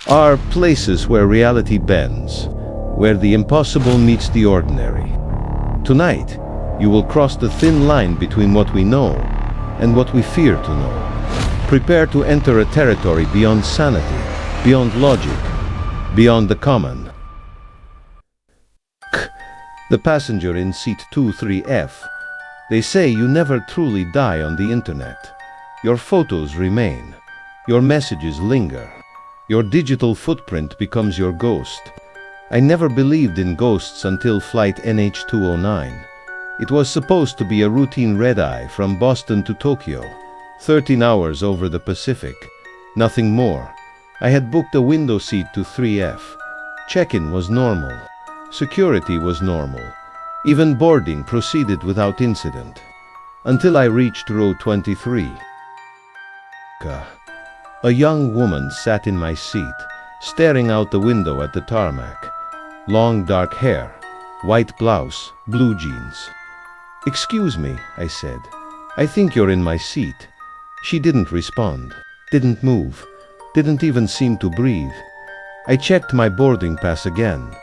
are places where reality bends, where the impossible meets the ordinary. Tonight, you will cross the thin line between what we know and what we fear to know. Prepare to enter a territory beyond sanity, beyond logic, beyond the common. The passenger in seat 23F. They say you never truly die on the internet. Your photos remain. Your messages linger. Your digital footprint becomes your ghost. I never believed in ghosts until flight NH209. It was supposed to be a routine red-eye from Boston to Tokyo, 13 hours over the Pacific. Nothing more. I had booked a window seat to 3F. Check-in was normal. Security was normal. Even boarding proceeded without incident. Until I reached row 23. A young woman sat in my seat, staring out the window at the tarmac. Long dark hair, white blouse, blue jeans. "Excuse me," I said. "I think you're in my seat." She didn't respond, didn't move, didn't even seem to breathe. I checked my boarding pass again.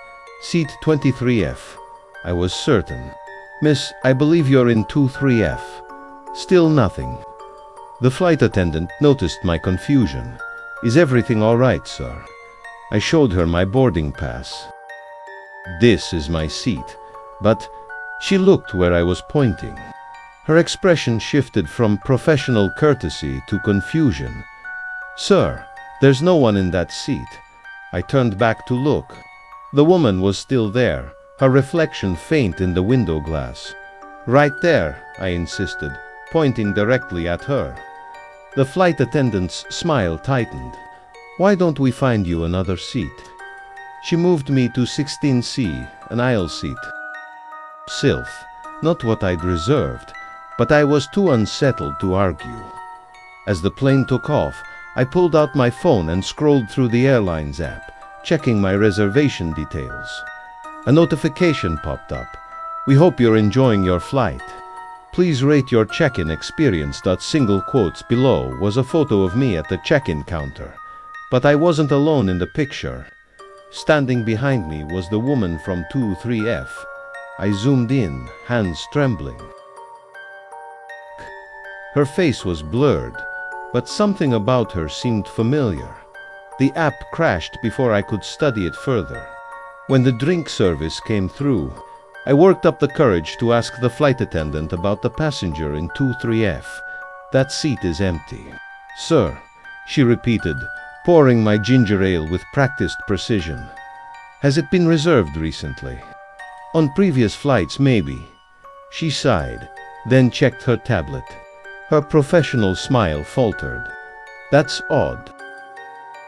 Seat 23F. I was certain. "Miss, I believe you're in 23F. Still nothing. The flight attendant noticed my confusion. "Is everything all right, sir?" I showed her my boarding pass. "This is my seat." But she looked where I was pointing. Her expression shifted from professional courtesy to confusion. "Sir, there's no one in that seat." I turned back to look. The woman was still there, her reflection faint in the window glass. "Right there," I insisted, pointing directly at her. The flight attendant's smile tightened. "Why don't we find you another seat?" She moved me to 16C, an aisle seat. Sylph, not what I'd reserved, but I was too unsettled to argue. As the plane took off, I pulled out my phone and scrolled through the Airlines app, checking my reservation details. A notification popped up. "We hope you're enjoying your flight. Please rate your check-in experience." Single quotes below was a photo of me at the check-in counter. But I wasn't alone in the picture. Standing behind me was the woman from 23F. I zoomed in, hands trembling. Her face was blurred, but something about her seemed familiar. The app crashed before I could study it further. When the drink service came through, I worked up the courage to ask the flight attendant about the passenger in 23F. "That seat is empty." "Sir," she repeated, pouring my ginger ale with practiced precision. "Has it been reserved recently?" "On previous flights, maybe." She sighed, then checked her tablet. Her professional smile faltered. "That's odd.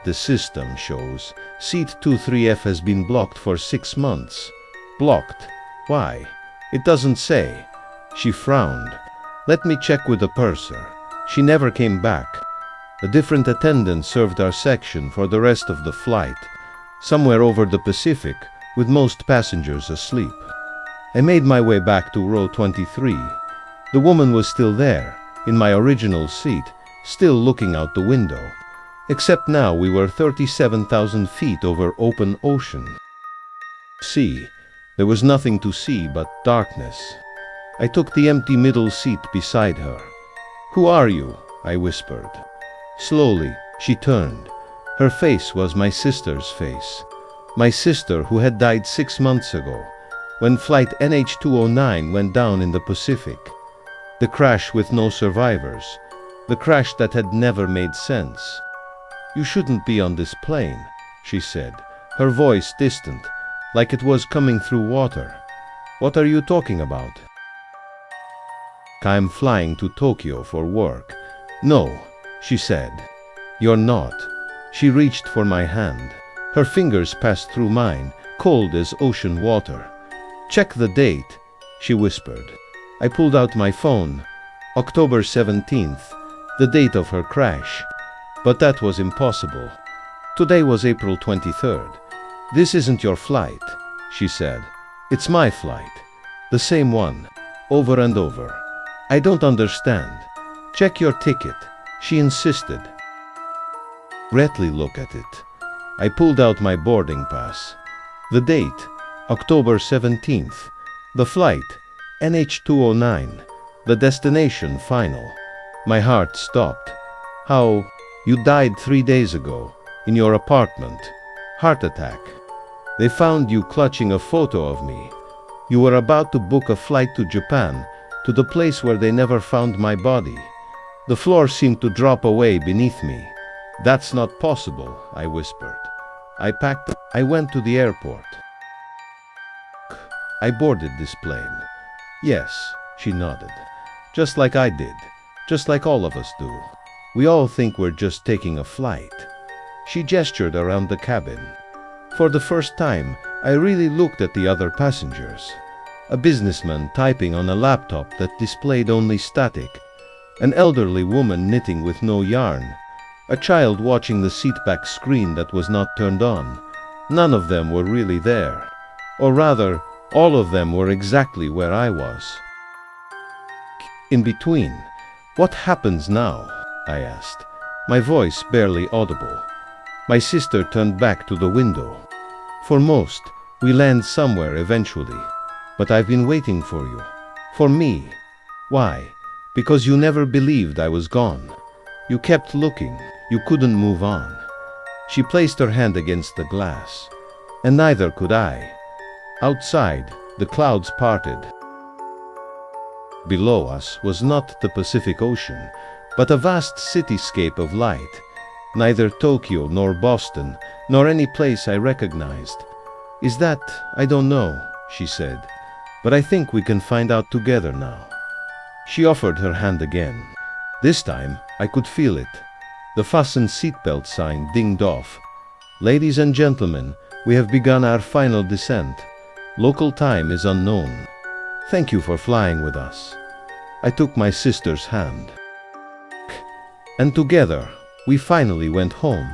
The system shows seat 23F has been blocked for 6 months. Blocked? Why? It doesn't say." She frowned. "Let me check with the purser." She never came back. A different attendant served our section for the rest of the flight, somewhere over the Pacific, with most passengers asleep. I made my way back to row 23. The woman was still there, in my original seat, still looking out the window. Except now we were 37,000 feet over open ocean. There was nothing to see but darkness. I took the empty middle seat beside her. "Who are you?" I whispered. Slowly, she turned. Her face was my sister's face. My sister who had died 6 months ago, when flight NH209 went down in the Pacific. The crash with no survivors. The crash that had never made sense. "You shouldn't be on this plane," she said, her voice distant, like it was coming through water. "What are you talking about?" "I'm flying to Tokyo for work." "No," she said. "You're not." She reached for my hand. Her fingers passed through mine, cold as ocean water. "Check the date," she whispered. I pulled out my phone. October 17th, the date of her crash. But that was impossible. Today was April 23rd. "This isn't your flight," she said. "It's my flight. The same one. Over and over." "I don't understand." "Check your ticket," she insisted. Retly look at it. I pulled out my boarding pass. The date, October 17th. The flight, NH209. The destination, final. My heart stopped. How? You died 3 days ago, in your apartment. Heart attack. They found you clutching a photo of me. You were about to book a flight to Japan, to the place where they never found my body. The floor seemed to drop away beneath me. That's not possible, I whispered. I packed. I went to the airport. I boarded this plane. Yes, she nodded. Just like I did. Just like all of us do. We all think we're just taking a flight. She gestured around the cabin. For the first time, I really looked at the other passengers. A businessman typing on a laptop that displayed only static. An elderly woman knitting with no yarn. A child watching the seatback screen that was not turned on. None of them were really there. Or rather, all of them were exactly where I was. In between, what happens now? I asked, my voice barely audible. My sister turned back to the window. For most, we land somewhere eventually. But I've been waiting for you. For me. Why? Because you never believed I was gone. You kept looking. You couldn't move on. She placed her hand against the glass. And neither could I. Outside, the clouds parted. Below us was not the Pacific Ocean, but a vast cityscape of light. Neither Tokyo nor Boston, nor any place I recognized. Is that? I don't know, she said. But I think we can find out together now. She offered her hand again. This time, I could feel it. The fasten seatbelt sign dinged off. Ladies and gentlemen, we have begun our final descent. Local time is unknown. Thank you for flying with us. I took my sister's hand. And together, we finally went home.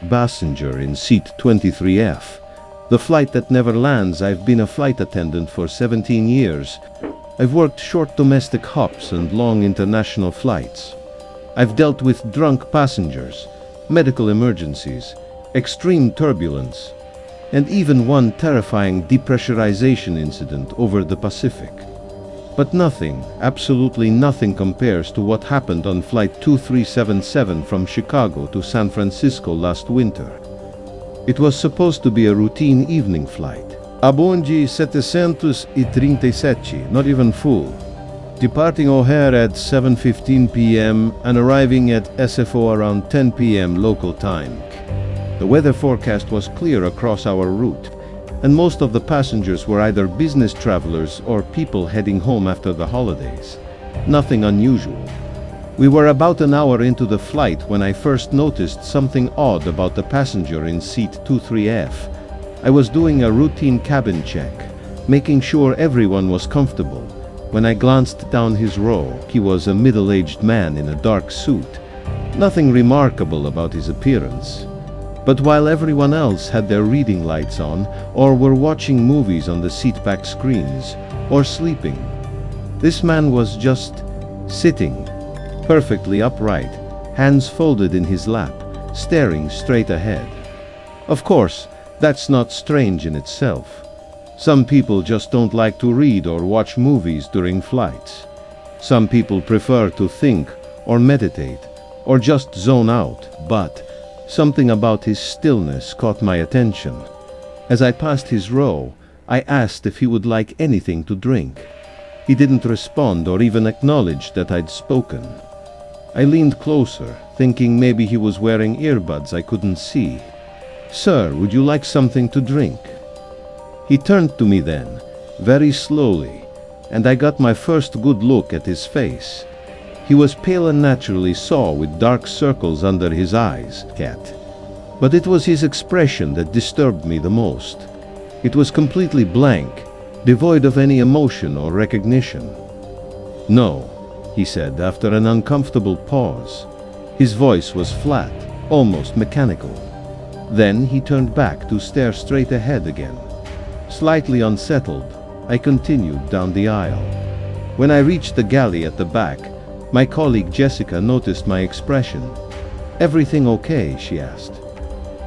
Passenger in seat 23F. The flight that never lands. I've been a flight attendant for 17 years. I've worked short domestic hops and long international flights. I've dealt with drunk passengers, medical emergencies, extreme turbulence, and even one terrifying depressurization incident over the Pacific. But nothing, absolutely nothing compares to what happened on Flight 2377 from Chicago to San Francisco last winter. It was supposed to be a routine evening flight. Abongi 737, not even full. Departing O'Hare at 7:15 p.m. and arriving at SFO around 10 p.m. local time. The weather forecast was clear across our route, and most of the passengers were either business travelers or people heading home after the holidays. Nothing unusual. We were about an hour into the flight when I first noticed something odd about the passenger in seat 23F. I was doing a routine cabin check, making sure everyone was comfortable. When I glanced down his row, he was a middle-aged man in a dark suit. Nothing remarkable about his appearance. But while everyone else had their reading lights on, or were watching movies on the seatback screens, or sleeping, this man was just sitting, perfectly upright, hands folded in his lap, staring straight ahead. Of course, that's not strange in itself. Some people just don't like to read or watch movies during flights. Some people prefer to think, or meditate, or just zone out, but something about his stillness caught my attention. As I passed his row, I asked if he would like anything to drink. He didn't respond or even acknowledge that I'd spoken. I leaned closer, thinking maybe he was wearing earbuds I couldn't see. "Sir, would you like something to drink?" He turned to me then, very slowly, and I got my first good look at his face. He was pale and naturally saw with dark circles under his eyes, But it was his expression that disturbed me the most. It was completely blank, devoid of any emotion or recognition. "No," he said after an uncomfortable pause. His voice was flat, almost mechanical. Then he turned back to stare straight ahead again. Slightly unsettled, I continued down the aisle. When I reached the galley at the back, my colleague Jessica noticed my expression. "Everything okay?" she asked.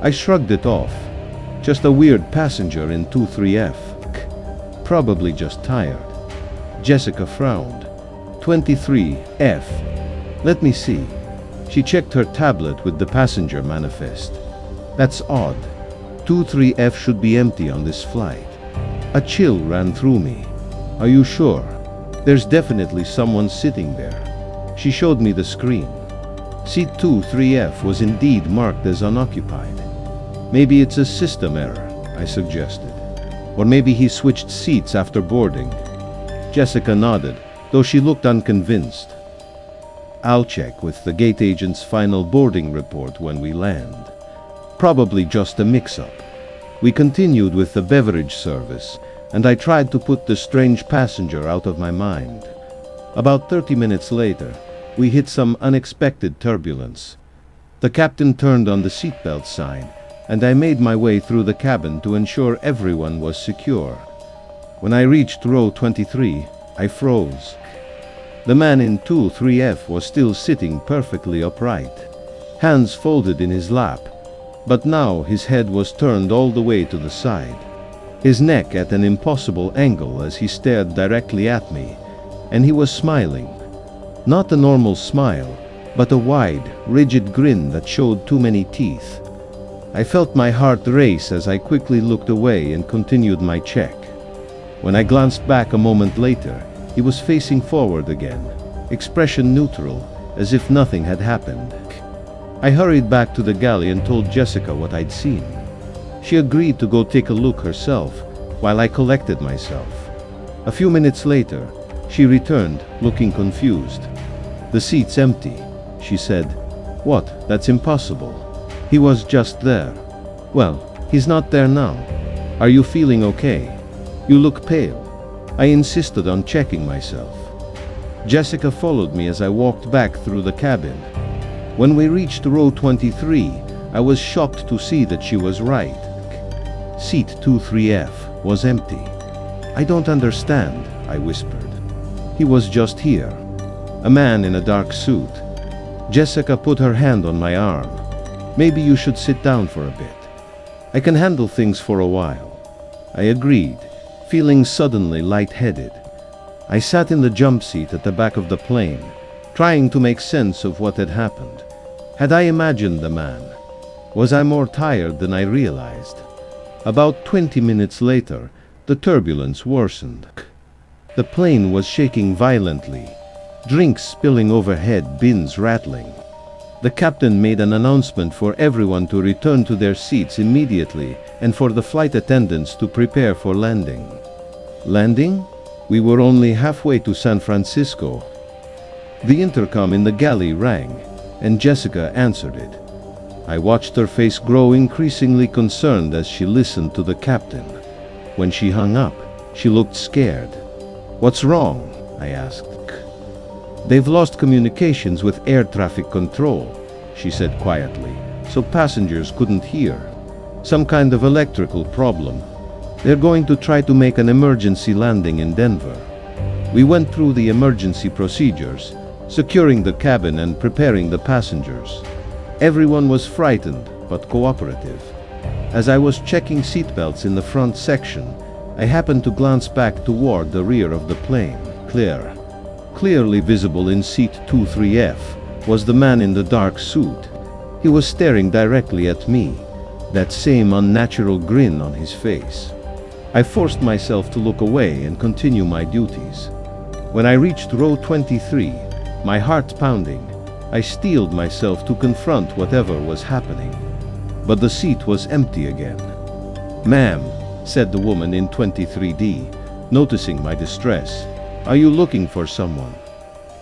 I shrugged it off. "Just a weird passenger in 23F. Probably just tired." Jessica frowned. 23F. Let me see. She checked her tablet with the passenger manifest. "That's odd. 23F should be empty on this flight." A chill ran through me. "Are you sure? There's definitely someone sitting there." She showed me the screen. Seat 23F was indeed marked as unoccupied. "Maybe it's a system error," I suggested. "Or maybe he switched seats after boarding." Jessica nodded, though she looked unconvinced. "I'll check with the gate agent's final boarding report when we land. Probably just a mix-up." We continued with the beverage service, and I tried to put the strange passenger out of my mind. About 30 minutes later, we hit some unexpected turbulence. The captain turned on the seatbelt sign, and I made my way through the cabin to ensure everyone was secure. When I reached row 23, I froze. The man in 23F was still sitting perfectly upright, hands folded in his lap, but now his head was turned all the way to the side, his neck at an impossible angle as he stared directly at me, and he was smiling. Not a normal smile, but a wide, rigid grin that showed too many teeth. I felt my heart race as I quickly looked away and continued my check. When I glanced back a moment later, he was facing forward again, expression neutral, as if nothing had happened. I hurried back to the galley and told Jessica what I'd seen. She agreed to go take a look herself, while I collected myself. A few minutes later, she returned, looking confused. "The seat's empty," she said. "What? That's impossible. He was just there." "Well, he's not there now. Are you feeling okay? You look pale." I insisted on checking myself. Jessica followed me as I walked back through the cabin. When we reached row 23, I was shocked to see that she was right. Seat 23F was empty. "I don't understand," I whispered. "He was just here." A man in a dark suit. Jessica put her hand on my arm. "Maybe you should sit down for a bit. I can handle things for a while." I agreed, feeling suddenly lightheaded. I sat in the jump seat at the back of the plane, trying to make sense of what had happened. Had I imagined the man? Was I more tired than I realized? About 20 minutes later, the turbulence worsened. The plane was shaking violently, drinks spilling overhead, bins rattling. The captain made an announcement for everyone to return to their seats immediately and for the flight attendants to prepare for landing. Landing? We were only halfway to San Francisco. The intercom in the galley rang, and Jessica answered it. I watched her face grow increasingly concerned as she listened to the captain. When she hung up, she looked scared. "What's wrong?" I asked. "They've lost communications with air traffic control," she said quietly, "so passengers couldn't hear. Some kind of electrical problem. They're going to try to make an emergency landing in Denver." We went through the emergency procedures, securing the cabin and preparing the passengers. Everyone was frightened, but cooperative. As I was checking seatbelts in the front section, I happened to glance back toward the rear of the plane. Clearly visible in seat 23F was the man in the dark suit. He was staring directly at me, that same unnatural grin on his face. I forced myself to look away and continue my duties. When I reached row 23, my heart pounding, I steeled myself to confront whatever was happening. But the seat was empty again. "Ma'am," said the woman in 23D, noticing my distress, "are you looking for someone?"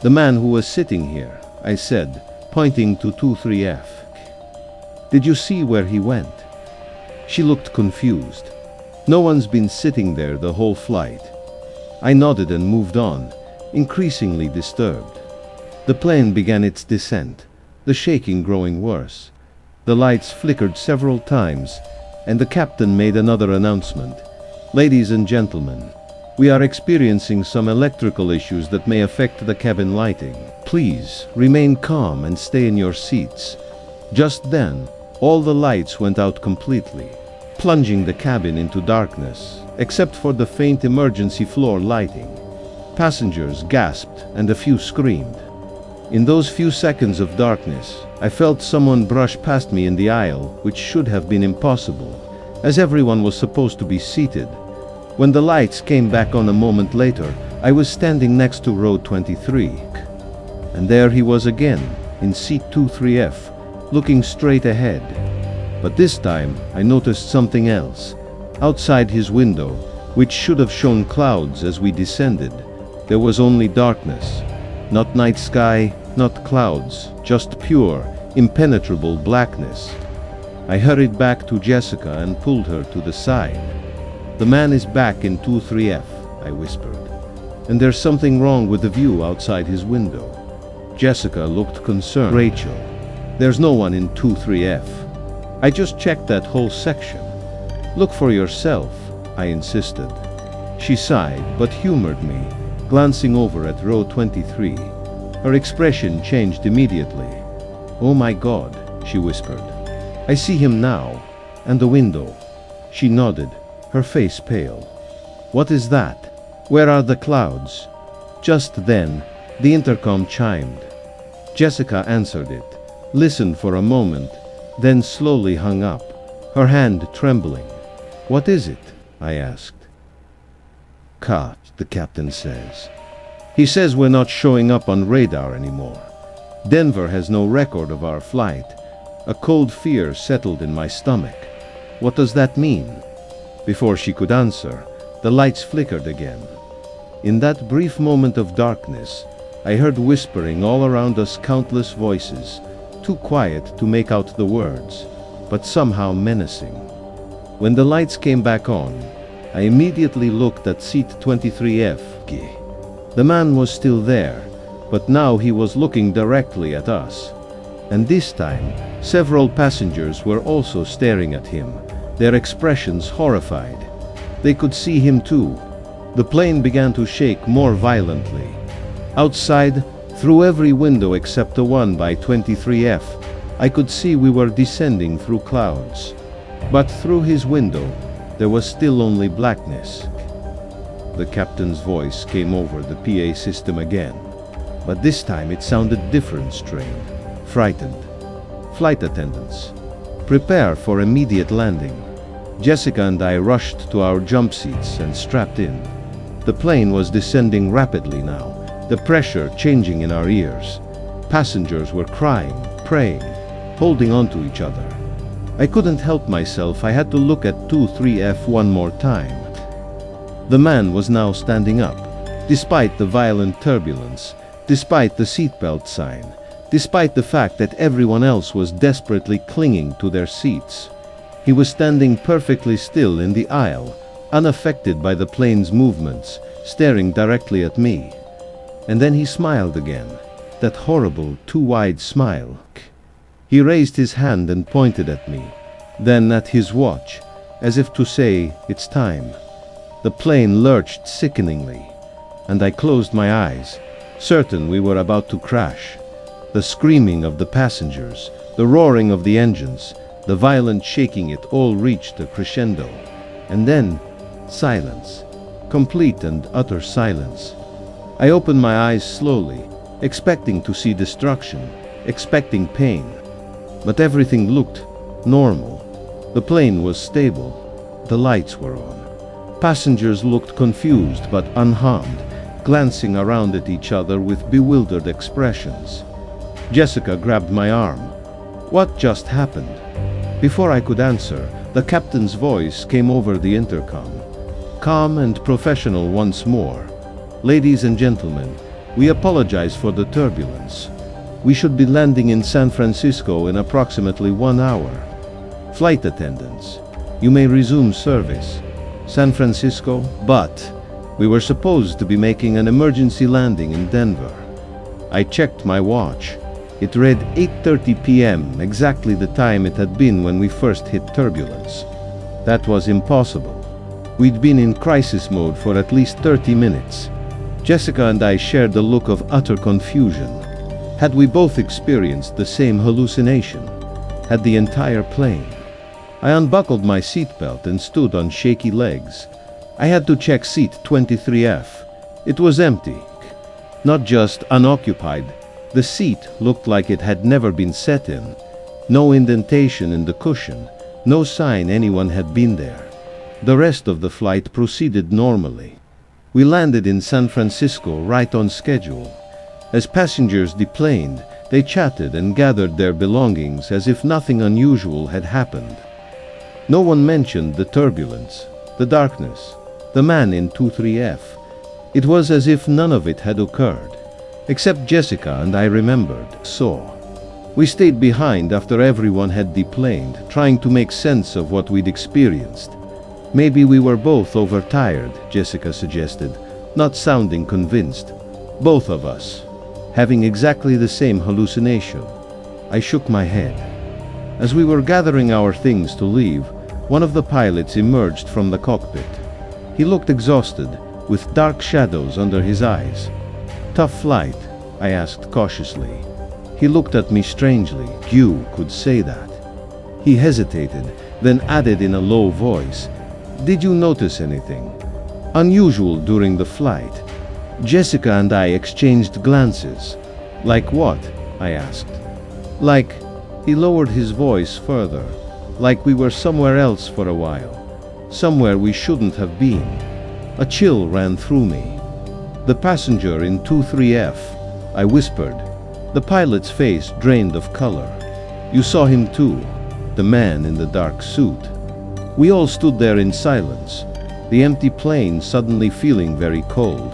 "The man who was sitting here," I said, pointing to 23F. "Did you see where he went?" She looked confused. "No one's been sitting there the whole flight." I nodded and moved on, increasingly disturbed. The plane began its descent, the shaking growing worse. The lights flickered several times, and the captain made another announcement. "Ladies and gentlemen, we are experiencing some electrical issues that may affect the cabin lighting. Please remain calm and stay in your seats." Just then, all the lights went out completely, plunging the cabin into darkness, except for the faint emergency floor lighting. Passengers gasped and a few screamed. In those few seconds of darkness, I felt someone brush past me in the aisle, which should have been impossible, as everyone was supposed to be seated. When the lights came back on a moment later, I was standing next to row 23. And there he was again, in seat 23F, looking straight ahead. But this time, I noticed something else. Outside his window, which should have shown clouds as we descended, there was only darkness. Not night sky, not clouds, just pure, impenetrable blackness. I hurried back to Jessica and pulled her to the side. "The man is back in 23F, I whispered. "And there's something wrong with the view outside his window." Jessica looked concerned. "Rachel, there's no one in 23F. I just checked that whole section. Look for yourself," I insisted. She sighed, but humored me, glancing over at row 23. Her expression changed immediately. "Oh my God," she whispered. "I see him now. And the window." She nodded, her face pale. "What is that? Where are the clouds?" Just then, the intercom chimed. Jessica answered it, listened for a moment, then slowly hung up, her hand trembling. "What is it?" I asked. "Cut," the captain says. "He says we're not showing up on radar anymore. Denver has no record of our flight." A cold fear settled in my stomach. "What does that mean?" Before she could answer, the lights flickered again. In that brief moment of darkness, I heard whispering all around us, countless voices, too quiet to make out the words, but somehow menacing. When the lights came back on, I immediately looked at seat 23F. The man was still there, but now he was looking directly at us. And this time, several passengers were also staring at him, their expressions horrified. They could see him too. The plane began to shake more violently. Outside, through every window except the one by 23F, I could see we were descending through clouds. But through his window, there was still only blackness. The captain's voice came over the PA system again, but this time it sounded different, strained, frightened. "Flight attendants, prepare for immediate landing." Jessica and I rushed to our jump seats and strapped in. The plane was descending rapidly now, the pressure changing in our ears. Passengers were crying, praying, holding on to each other. I couldn't help myself. I had to look at 23F one more time. The man was now standing up, despite the violent turbulence, despite the seatbelt sign, despite the fact that everyone else was desperately clinging to their seats. He was standing perfectly still in the aisle, unaffected by the plane's movements, staring directly at me. And then he smiled again, that horrible, too wide smile. He raised his hand and pointed at me, then at his watch, as if to say, "It's time." The plane lurched sickeningly, and I closed my eyes, certain we were about to crash. The screaming of the passengers, the roaring of the engines, the violent shaking, it all reached a crescendo. And then, silence. Complete and utter silence. I opened my eyes slowly, expecting to see destruction, expecting pain. But everything looked normal. The plane was stable. The lights were on. Passengers looked confused but unharmed, glancing around at each other with bewildered expressions. Jessica grabbed my arm. "What just happened?" Before I could answer, the captain's voice came over the intercom. Calm and professional once more. "Ladies and gentlemen, We apologize for the turbulence. We should be landing in San Francisco in approximately 1 hour. Flight attendants, you may resume service. San Francisco, but we were supposed to be making an emergency landing in Denver. I checked my watch. It read 8:30 p.m., exactly the time it had been when we first hit turbulence. That was impossible. We'd been in crisis mode for at least 30 minutes. Jessica and I shared a look of utter confusion. Had we both experienced the same hallucination? Had the entire plane? I unbuckled my seatbelt and stood on shaky legs. I had to check seat 23F. It was empty. Not just unoccupied. The seat looked like it had never been sat in. No indentation in the cushion. No sign anyone had been there. The rest of the flight proceeded normally. We landed in San Francisco right on schedule. As passengers deplaned, they chatted and gathered their belongings as if nothing unusual had happened. No one mentioned the turbulence, the darkness, the man in 23F. It was as if none of it had occurred. Except Jessica and I remembered, saw. We stayed behind after everyone had deplaned, trying to make sense of what we'd experienced. Maybe we were both overtired, Jessica suggested, not sounding convinced. Both of us, having exactly the same hallucination. I shook my head. As we were gathering our things to leave, one of the pilots emerged from the cockpit. He looked exhausted, with dark shadows under his eyes. "Tough flight?" I asked cautiously. He looked at me strangely. You could say that. He hesitated, then added in a low voice, "Did you notice anything unusual during the flight?" Jessica and I exchanged glances. "Like what?" I asked. "Like," he lowered his voice further, "like we were somewhere else for a while. Somewhere we shouldn't have been." A chill ran through me. "The passenger in 23F, I whispered. The pilot's face drained of color. "You saw him too, the man in the dark suit." We all stood there in silence, the empty plane suddenly feeling very cold.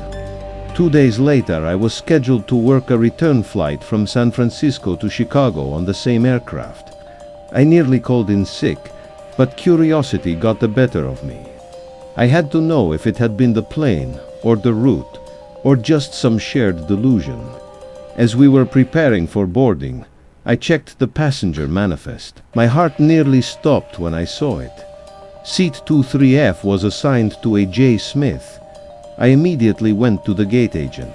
2 days later, I was scheduled to work a return flight from San Francisco to Chicago on the same aircraft. I nearly called in sick, but curiosity got the better of me. I had to know if it had been the plane, or the route, or just some shared delusion. As we were preparing for boarding, I checked the passenger manifest. My heart nearly stopped when I saw it. Seat 23F was assigned to a J. Smith. I immediately went to the gate agent.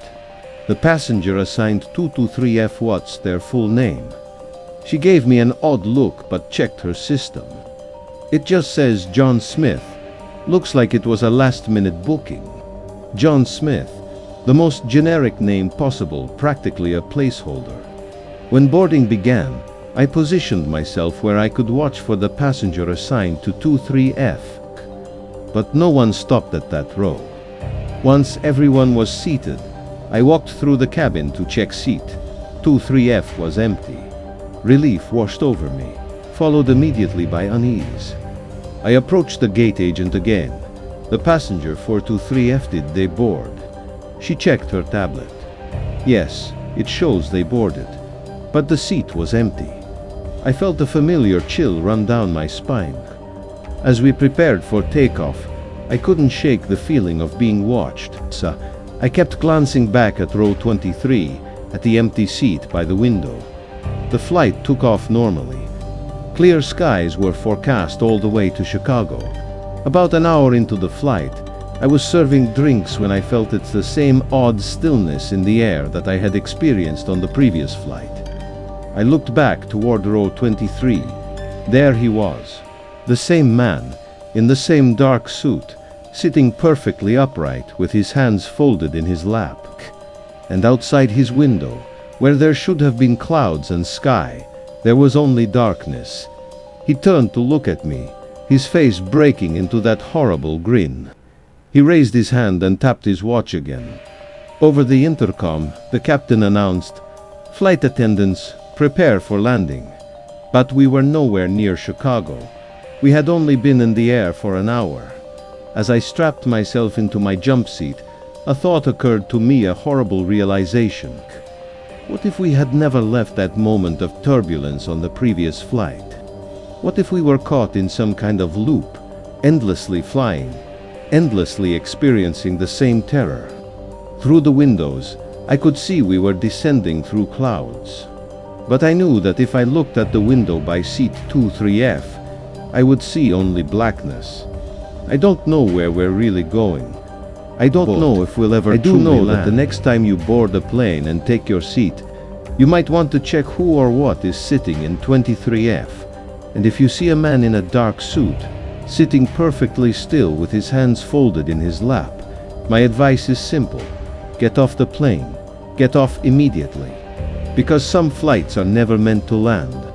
The passenger assigned 223F what's their full name. She gave me an odd look but checked her system. It just says John Smith. Looks like it was a last-minute booking. John Smith, the most generic name possible, practically a placeholder. When boarding began, I positioned myself where I could watch for the passenger assigned to 23F. But no one stopped at that row. Once everyone was seated, I walked through the cabin to check seat. 23F was empty. Relief washed over me, followed immediately by unease. I approached the gate agent again. The passenger for 23F, did they board? She checked her tablet. Yes, it shows they boarded, but the seat was empty. I felt a familiar chill run down my spine. As we prepared for takeoff, I couldn't shake the feeling of being watched. So I kept glancing back at row 23, at the empty seat by the window. The flight took off normally. Clear skies were forecast all the way to Chicago. About an hour into the flight, I was serving drinks when I felt it's the same odd stillness in the air that I had experienced on the previous flight. I looked back toward row 23. There he was, the same man, in the same dark suit, sitting perfectly upright with his hands folded in his lap. And outside his window, where there should have been clouds and sky, there was only darkness. He turned to look at me, his face breaking into that horrible grin. He raised his hand and tapped his watch again. Over the intercom, the captain announced, "Flight attendants, prepare for landing." But we were nowhere near Chicago. We had only been in the air for an hour. As I strapped myself into my jump seat, A thought occurred to me, a horrible realization. What if we had never left that moment of turbulence on the previous flight? What if we were caught in some kind of loop, endlessly flying, endlessly experiencing the same terror? Through the windows, I could see we were descending through clouds. But I knew that if I looked at the window by seat 23F, I would see only blackness. I don't know where we're really going. I don't know if we'll ever truly land. I do know that the next time you board a plane and take your seat, you might want to check who or what is sitting in 23F. And if you see a man in a dark suit, sitting perfectly still with his hands folded in his lap, my advice is simple. Get off the plane. Get off immediately. Because some flights are never meant to land.